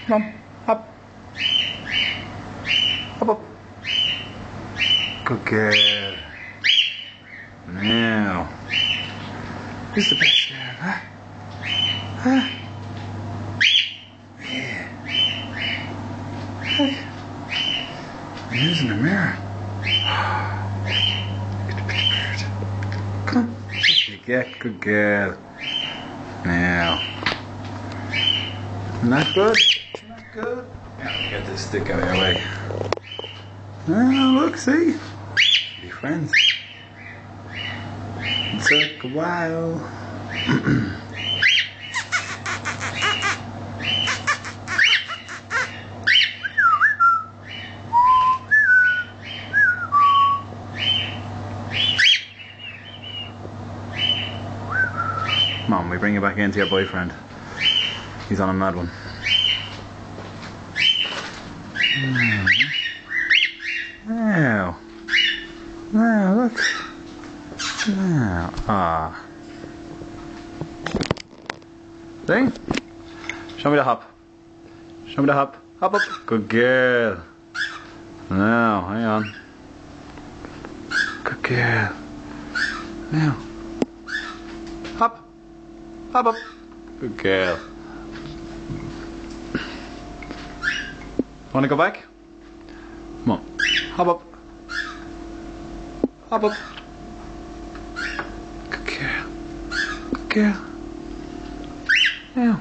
Come on, up. Up, up. Good girl. Now, who's the best girl, huh? Huh? Yeah. Look. I'm using the mirror. Come on. You get good girl. Now. Not good? Not good? Now get this stick out of your way. Oh, look, see? Be friends. It took a while. Mom, we bring you back into your boyfriend. He's on a mad one. Now. Now, look. Now. Ah. See? Show me the hop. Show me the hop. Hop up. Good girl. Now, hang on. Good girl. Now. Hop. Hop up. Good girl. Want to go back? Come on. Hop up. Hop up. Good girl. Good girl. Now.